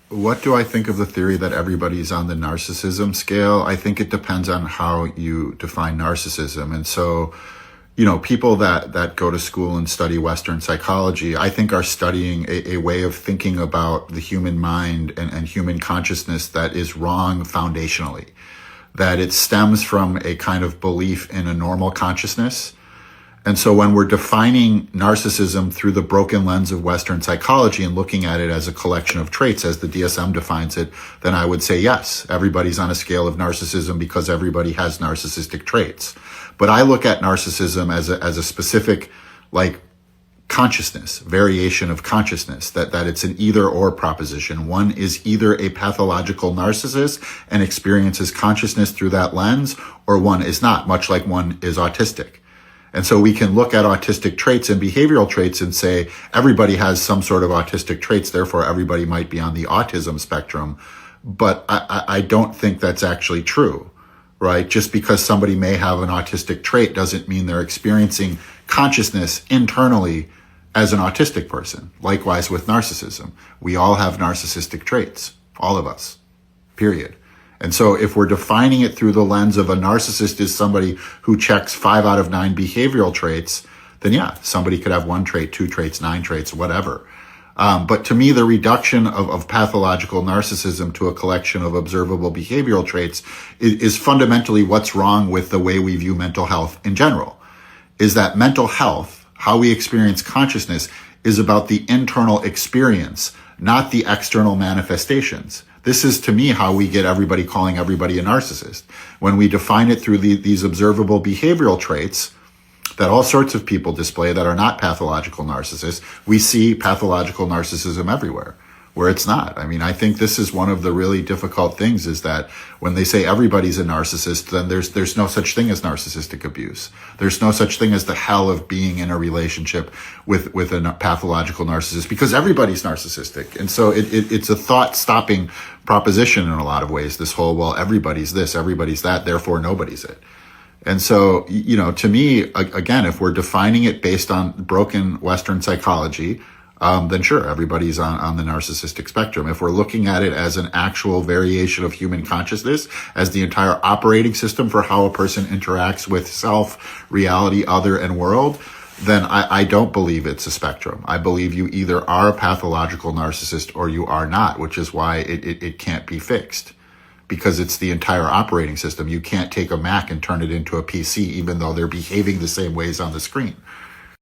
What do I think of the theory that everybody's on the narcissism scale? I think it depends on how you define narcissism. And so, people that go to school and study Western psychology, I think are studying a way of thinking about the human mind and human consciousness that is wrong foundationally, that it stems from a kind of belief in a normal consciousness. And so when we're defining narcissism through the broken lens of Western psychology and looking at it as a collection of traits, as the DSM defines it, then I would say, yes, everybody's on a scale of narcissism because everybody has narcissistic traits. But I look at narcissism as a specific, consciousness, variation of consciousness, that it's an either or proposition. One is either a pathological narcissist and experiences consciousness through that lens, or one is not, much like one is autistic. And so we can look at autistic traits and behavioral traits and say everybody has some sort of autistic traits, therefore everybody might be on the autism spectrum. But I don't think that's actually true, right? Just because somebody may have an autistic trait doesn't mean they're experiencing consciousness internally as an autistic person. Likewise with narcissism. We all have narcissistic traits, all of us, period. And so if we're defining it through the lens of a narcissist is somebody who checks 5 out of 9 behavioral traits, then yeah, somebody could have 1 trait, 2 traits, 9 traits, whatever. But to me, the reduction of pathological narcissism to a collection of observable behavioral traits is fundamentally what's wrong with the way we view mental health in general. Is that mental health, how we experience consciousness, is about the internal experience, not the external manifestations. This is, to me, how we get everybody calling everybody a narcissist. When we define it through these observable behavioral traits that all sorts of people display that are not pathological narcissists, we see pathological narcissism everywhere, where it's not. I mean, I think this is one of the really difficult things, is that when they say everybody's a narcissist, then there's no such thing as narcissistic abuse. There's no such thing as the hell of being in a relationship with a pathological narcissist, because everybody's narcissistic. And so it's a thought-stopping proposition in a lot of ways, this whole, well, everybody's this, everybody's that, therefore nobody's it. And so, to me, again, if we're defining it based on broken Western psychology, then sure, everybody's on the narcissistic spectrum. If we're looking at it as an actual variation of human consciousness, as the entire operating system for how a person interacts with self, reality, other, and world, then I don't believe it's a spectrum. I believe you either are a pathological narcissist or you are not, which is why it can't be fixed. Because it's the entire operating system. You can't take a Mac and turn it into a PC, even though they're behaving the same ways on the screen.